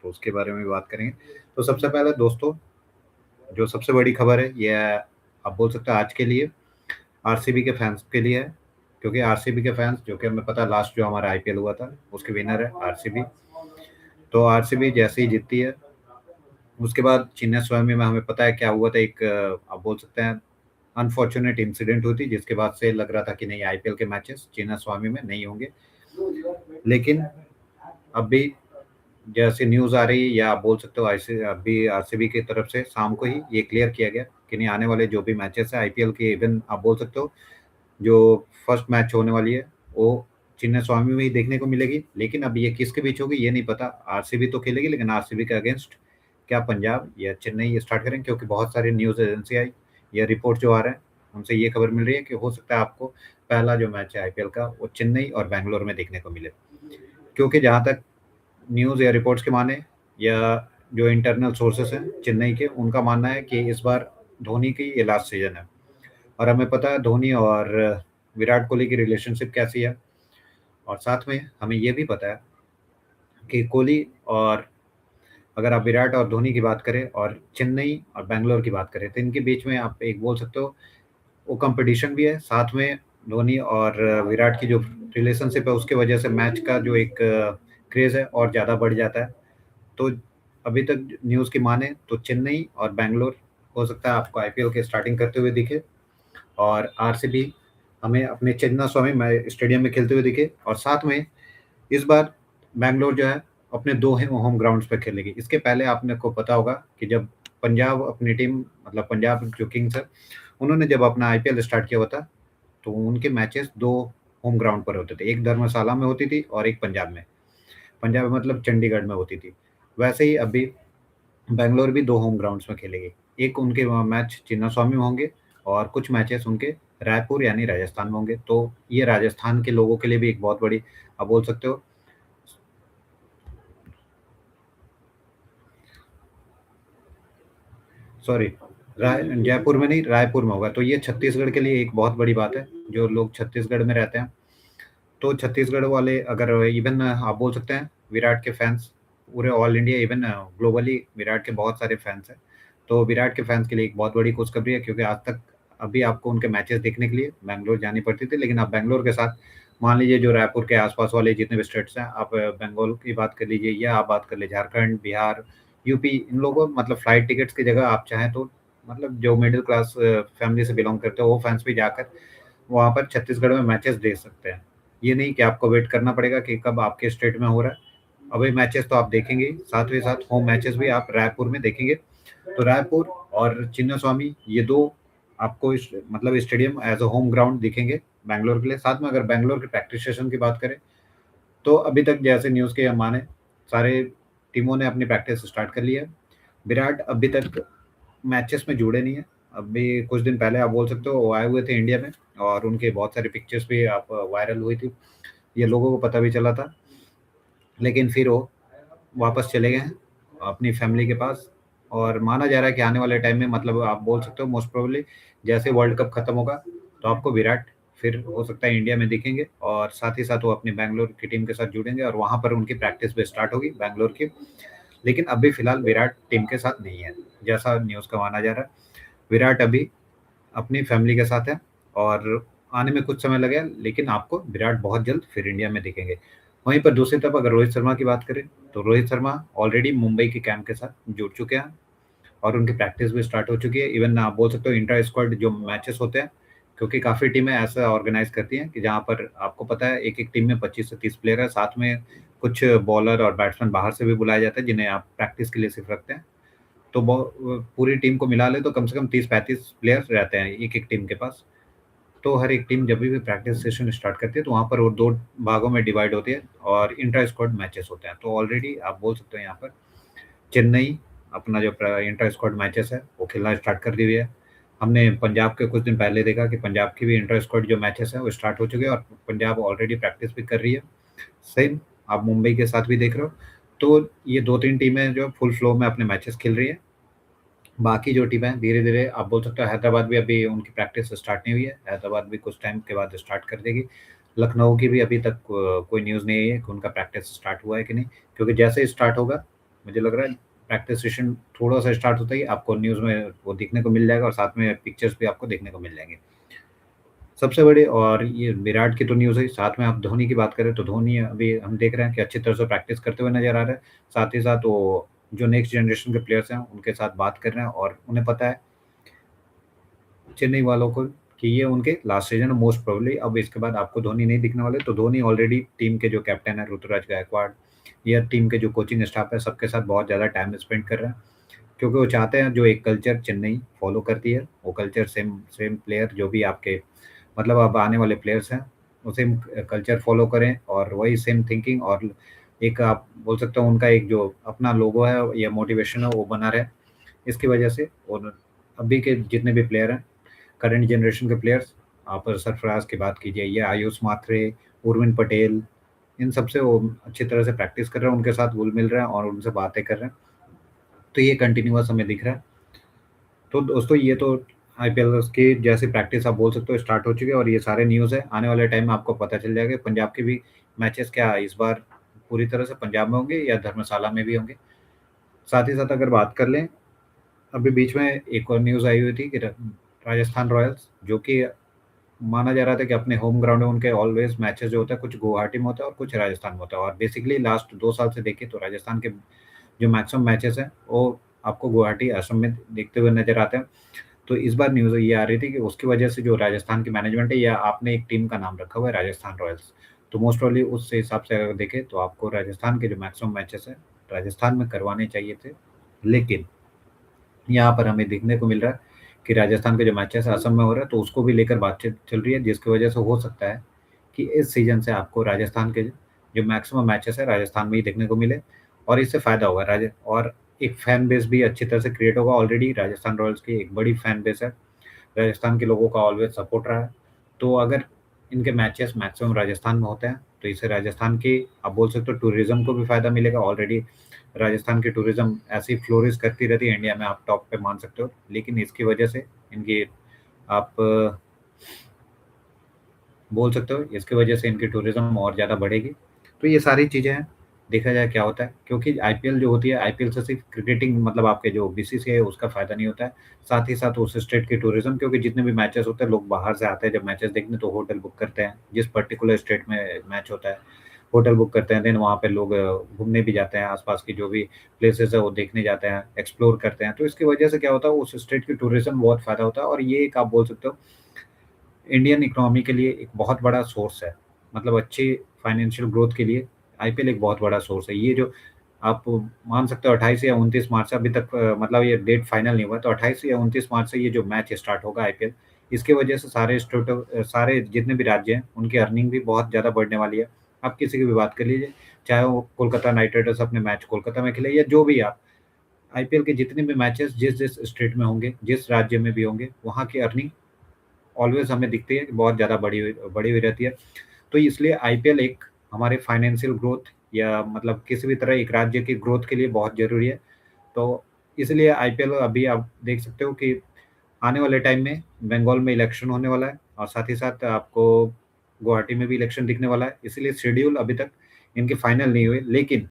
तो उसके बारे में भी बात करेंगे। तो सबसे पहले दोस्तों, जो सबसे बड़ी खबर है, ये आप बोल सकते हो आज के लिए आरसीबी के फैंस के लिए है, क्योंकि आरसीबी के फैंस, जो कि हमें पता है लास्ट जो हमारा आईपीएल हुआ था उसके विनर है आरसीबी। तो आरसीबी जैसे ही जीतती है, उसके बाद चिन्नास्वामी में हमें पता है क्या हुआ था। एक आप बोल सकते हैं अनफॉर्चुनेट इंसिडेंट हुई थी, जिसके बाद से लग रहा था कि नहीं, आईपीएल के मैचेस चिन्नास्वामी में नहीं होंगे। लेकिन अभी जैसे न्यूज आ रही है, या आप बोल सकते हो ऐसे अभी आरसीबी की तरफ से शाम को ही ये क्लियर किया गया कि नहीं, आने वाले जो भी मैचेस है आईपीएल के, इवन आप बोल सकते हो जो फर्स्ट मैच होने वाली है वो चिन्नास्वामी में ही देखने को मिलेगी। लेकिन अब ये किसके बीच होगी ये नहीं पता। आरसीबी तो खेलेगी, लेकिन आरसीबी के अगेंस्ट क्या पंजाब या चेन्नई स्टार्ट करेंगे, क्योंकि बहुत सारी न्यूज एजेंसी आई या रिपोर्ट जो आ रहे हैं उनसे ये खबर मिल रही है कि हो सकता है आपको पहला जो मैच है आईपीएल का वो चेन्नई और बैंगलोर में देखने को मिले। क्योंकि जहां तक न्यूज़ या रिपोर्ट्स के माने, या जो इंटरनल सोर्सेस हैं चेन्नई के, उनका मानना है कि इस बार धोनी की ये लास्ट सीजन है। और हमें पता है धोनी और विराट कोहली की रिलेशनशिप कैसी है। और साथ में हमें ये भी पता है कि कोहली और, अगर आप विराट और धोनी की बात करें और चेन्नई और बैंगलोर की बात करें, तो इनके बीच में आप एक बोल सकते हो वो कंपटीशन भी है। साथ में धोनी और विराट की जो रिलेशनशिप है उसके वजह से मैच का जो एक क्रेज है और ज़्यादा बढ़ जाता है। तो अभी तक न्यूज़ की माने तो चेन्नई और बैंगलोर हो सकता है आपको आईपीएल के स्टार्टिंग करते हुए दिखे, और आरसीबी हमें अपने चेन्नई स्वामी स्टेडियम में खेलते हुए दिखे। और साथ में इस बार बैंगलोर जो है अपने दो होम ग्राउंड्स पे खेलेगी। इसके पहले आपने को पता होगा कि जब पंजाब अपनी टीम, मतलब पंजाब जो किंग्स है, उन्होंने जब अपना आईपीएल स्टार्ट किया हुआ था, तो उनके मैचेस दो होम ग्राउंड पर होते थे। एक धर्मशाला में होती थी और एक पंजाब में। पंजाब मतलब चंडीगढ़ में होती थी। वैसे ही अभी बैंगलोर भी दो होम ग्राउंड्स में खेलेगी। एक उनके मैच चिन्नास्वामी में होंगे और कुछ मैचेस उनके रायपुर यानी राजस्थान में होंगे। तो ये राजस्थान के लोगों के लिए भी एक बहुत बड़ी, आप बोल सकते हो, सॉरी, जयपुर में नहीं, रायपुर में होगा। तो ये छत्तीसगढ़ के लिए एक बहुत बड़ी बात है, जो लोग छत्तीसगढ़ में रहते हैं। तो छत्तीसगढ़ वाले, अगर इवन आप बोल सकते हैं विराट के फैंस, पूरे all India even globally Virat के बहुत सारे फैंस हैं। तो विराट के फैंस के लिए एक बहुत बड़ी खुशखबरी है, क्योंकि आज तक अभी आपको उनके मैचेस देखने के लिए बैंगलोर जानी पड़ती थी। लेकिन आप बैंगलोर के साथ, मान लीजिए जो रायपुर के आसपास वाले जितने भी स्टेट्स हैं, आप बंगाल की बात कर लीजिए या आप बात कर लीजिए झारखंड, बिहार, यूपी, इन लोगों को मतलब फ्लाइट टिकट्स की जगह आप चाहें तो, मतलब जो मिडिल क्लास फैमिली से बिलोंग करते हो वो फैंस भी जाकर वहाँ पर छत्तीसगढ़ में मैचेस देख सकते हैं। ये नहीं कि आपको वेट करना पड़ेगा कि कब आपके स्टेट में हो रहा है। अभी मैचेस तो आप देखेंगे ही, साथ ही साथ होम मैचेस भी आप रायपुर में देखेंगे। तो रायपुर और चिन्नास्वामी, ये दो आपको मतलब stadium as a home ground दिखेंगे बैंगलोर के लिए। साथ में अगर बैंगलोर के प्रैक्टिस सेशन की बात करें, तो अभी तक जैसे न्यूज़ के माने सारे टीमों ने अपनी प्रैक्टिस स्टार्ट कर ली है। विराट अभी तक मैचेस में जुड़े नहीं है। अभी कुछ दिन पहले आप बोल सकते हो वो आए हुए थे इंडिया में, और उनके बहुत सारी पिक्चर्स भी आप वायरल हुई थी, ये लोगों को पता भी चला था। लेकिन फिर वो वापस चले गए हैं अपनी फैमिली के पास। और माना जा रहा है कि आने वाले टाइम में, मतलब आप बोल सकते हो मोस्ट प्रोबेबली जैसे वर्ल्ड कप खत्म होगा, तो आपको विराट फिर हो सकता है इंडिया में दिखेंगे, और साथ ही साथ वो अपनी बैंगलोर की टीम के साथ जुड़ेंगे और वहां पर उनकी प्रैक्टिस भी स्टार्ट होगी बैंगलोर की। लेकिन अभी फिलहाल विराट टीम के साथ नहीं है, जैसा न्यूज़ का माना जा रहा है। विराट अभी अपनी फैमिली के साथ है, और आने में कुछ समय लगेगा, लेकिन आपको विराट बहुत जल्द फिर इंडिया में दिखेंगे। वहीं पर दूसरी तरफ अगर रोहित शर्मा की बात करें, तो रोहित शर्मा ऑलरेडी मुंबई के कैंप के साथ जुड़ चुके हैं, और उनकी प्रैक्टिस भी स्टार्ट हो चुकी है। इवन आप बोल सकते हो इंटर स्क्वाड जो मैचेस होते हैं, क्योंकि काफ़ी टीमें ऐसा ऑर्गेनाइज करती हैं कि जहाँ पर आपको पता है एक एक टीम में 25 से 30 प्लेयर है, साथ में कुछ बॉलर और बैट्समैन बाहर से भी बुलाए जाते हैं जिन्हें आप प्रैक्टिस के लिए सिर्फ रखते हैं। तो पूरी टीम को मिला ले तो कम से कम 30-35 प्लेयर्स रहते हैं एक एक टीम के पास। तो हर एक टीम जब भी प्रैक्टिस सेशन स्टार्ट करती है, तो वहाँ पर वो दो भागों में डिवाइड होती है और इंटर स्क्वाड मैचेस होते हैं। तो ऑलरेडी आप बोल सकते हो यहाँ पर चेन्नई अपना जो इंटर स्क्वाड मैचेस है वो खेलना स्टार्ट कर दी हुई है। हमने पंजाब के कुछ दिन पहले देखा कि पंजाब की भी इंटर स्क्वाड जो मैचेस है वो स्टार्ट हो चुके हैं, और पंजाब ऑलरेडी प्रैक्टिस भी कर रही है। सेम आप मुंबई के साथ भी देख रहे हो। तो ये दो तीन टीमें जो फुल फ्लो में अपने मैचेस खेल रही है। बाकी जो टीमें धीरे धीरे, आप बोल सकते हो हैदराबाद भी अभी उनकी प्रैक्टिस स्टार्ट नहीं हुई है, हैदराबाद भी कुछ टाइम के बाद स्टार्ट कर देगी। लखनऊ की भी अभी तक कोई न्यूज़ नहीं है कि उनका प्रैक्टिस स्टार्ट हुआ है कि नहीं, क्योंकि जैसे ही स्टार्ट होगा मुझे लग रहा है प्रैक्टिस सेशन थोड़ा-सा स्टार्ट होता ही आपको न्यूज़ में वो देखने को मिल जाएगा और साथ में पिक्चर्स भी आपको देखने को मिल जाएँगे। सबसे बड़ी और ये विराट की तो न्यूज़ है, साथ में आप धोनी की बात करें तो धोनी अभी हम देख रहे हैं कि अच्छी तरह से प्रैक्टिस करते हुए नज़र आ रहे हैं। साथ ही साथ वो जो नेक्स्ट जनरेशन के प्लेयर्स हैं, उनके साथ बात कर रहे हैं और उन्हें पता है चेन्नई वालों को कि ये उनके लास्ट सीज़न है मोस्ट प्रोबेबली अब इसके बाद आपको धोनी नहीं दिखने वाले। तो धोनी ऑलरेडी टीम के जो कैप्टन है ऋतुराज गायकवाड़ या टीम के जो कोचिंग स्टाफ है सबके साथ बहुत ज़्यादा टाइम स्पेंड कर रहे हैं। क्योंकि वो चाहते हैं जो एक कल्चर चेन्नई फ़ॉलो करती है, वो कल्चर सेम सेम प्लेयर जो भी आपके मतलब अब आने वाले प्लेयर्स हैं, वो सेम कल्चर फ़ॉलो करें और वही सेम थिंकिंग और एक आप बोल सकते हो उनका एक जो अपना लोगो है या मोटिवेशन है वो बना रहे। इसकी वजह से और अभी के जितने भी प्लेयर हैं, करंट जनरेशन के प्लेयर्स, आप सरफराज की बात कीजिए या आयुष मात्रे, उर्विन पटेल, इन सब से वो अच्छी तरह से प्रैक्टिस कर रहे हैं, उनके साथ घुल-मिल रहे हैं और उनसे बातें कर रहे हैं। तो ये कंटिन्यूअस हमें दिख रहा है। तो दोस्तों ये तो आईपीएल की जैसी प्रैक्टिस आप बोल सकते हो स्टार्ट हो चुकी है और ये सारे न्यूज़ है। आने वाले टाइम में आपको पता चल जाएगा पंजाब के भी मैचेस क्या इस बार पूरी तरह से पंजाब में होंगे या धर्मशाला में भी होंगे। साथ ही साथ अगर बात कर लें, अभी बीच में एक और न्यूज़ आई हुई थी कि राजस्थान रॉयल्स जो कि माना जा रहा था कि अपने होम ग्राउंड में उनके ऑलवेज़ मैचेस जो होता है कुछ गुवाहाटी में होता है और कुछ राजस्थान में होता है और बेसिकली लास्ट 2 साल से देखें तो राजस्थान के जो मैक्सिमम मैचेस हैं वो आपको गुवाहाटी, असम में देखते हुए नज़र आते हैं। तो इस बार न्यूज़ ये आ रही थी कि उसकी वजह से जो राजस्थान की मैनेजमेंट है या आपने एक टीम का नाम रखा हुआ है राजस्थान रॉयल्स। तो मोस्ट प्रोबेबली उस हिसाब से अगर देखें तो आपको राजस्थान के जो मैक्सिमम मैचेस हैं, राजस्थान में करवाने चाहिए थे। लेकिन यहाँ पर हमें देखने को मिल रहा है कि राजस्थान के जो मैचेस असम में हो रहा है तो उसको भी लेकर बातचीत चल रही है जिसकी वजह से हो सकता है कि इस सीज़न से आपको राजस्थान के जो मैक्सिमम मैचेस है राजस्थान में ही देखने को मिले और इससे फ़ायदा होगा राज और एक फैन बेस भी अच्छी तरह से क्रिएट होगा। ऑलरेडी राजस्थान रॉयल्स की एक बड़ी फैन बेस है। राजस्थान के लोगों का ऑलवेज़ सपोर्ट रहा है। तो अगर इनके मैचेस मैक्सिमम राजस्थान में होते हैं, तो इससे राजस्थान की आप बोल सकते हो टूरिज़्म को भी फ़ायदा मिलेगा। ऑलरेडी राजस्थान की टूरिज़्म ऐसी फ्लोरिश करती रहती है इंडिया में, आप टॉप पे मान सकते हो। लेकिन इसकी वजह से इनकी आप बोल सकते हो इसकी वजह से इनकी टूरिज़्म और ज़्यादा बढ़ेगी। तो ये सारी चीज़ें हैं, देखा जाए क्या होता है। क्योंकि आईपीएल जो होती है, आईपीएल से सिर्फ़ क्रिकेटिंग मतलब आपके जो बीसीसीआई है उसका फ़ायदा नहीं होता है। साथ ही साथ उस स्टेट की टूरिज़्म क्योंकि जितने भी मैचेज़ होते हैं लोग बाहर से आते हैं जब मैचेज़ देखने तो होटल बुक करते हैं, जिस पर्टिकुलर स्टेट में मैच होता है, होटल बुक करते हैं। देन वहाँ पे लोग घूमने भी जाते हैं, आस-पास की जो भी प्लेसेस है वो देखने जाते हैं, एक्सप्लोर करते हैं। तो इसकी वजह से क्या होता है उस स्टेट की टूरिज़्म में बहुत फ़ायदा होता है और ये एक आप बोल सकते हो इंडियन इकोनॉमी के लिए एक बहुत बड़ा सोर्स है। मतलब अच्छी फाइनेंशियल ग्रोथ के लिए आईपीएल एक बहुत बड़ा सोर्स है। ये जो आप मान सकते हो 28 या 29 मार्च से अभी तक मतलब ये डेट फाइनल नहीं हुआ है, तो 28 या 29 मार्च से ये जो मैच स्टार्ट होगा आईपीएल, इसकी वजह से सारे जितने भी राज्य हैं, उनकी अर्निंग भी बहुत ज़्यादा बढ़ने वाली है। आप किसी की भी बात कर लीजिए, चाहे वो कोलकाता नाइट राइडर्स अपने मैच कोलकाता में खेले या जो भी आप आईपीएल के जितने भी मैचेस जिस-जिस स्टेट में होंगे, जिस राज्य में भी होंगे, वहाँ की अर्निंग ऑलवेज़ हमें दिखती है कि बहुत ज़्यादा बड़ी हुई रहती है। तो इसलिए आईपीएल एक हमारे फाइनेंशियल ग्रोथ या मतलब किसी भी तरह एक राज्य की ग्रोथ के लिए बहुत ज़रूरी है। तो इसलिए आईपीएल अभी आप देख सकते हो कि आने वाले टाइम में बंगाल में इलेक्शन होने वाला है और साथ ही साथ आपको गुवाहाटी में भी इलेक्शन दिखने वाला है। इसीलिए शेड्यूल अभी तक इनके फाइनल नहीं हुए। लेकिन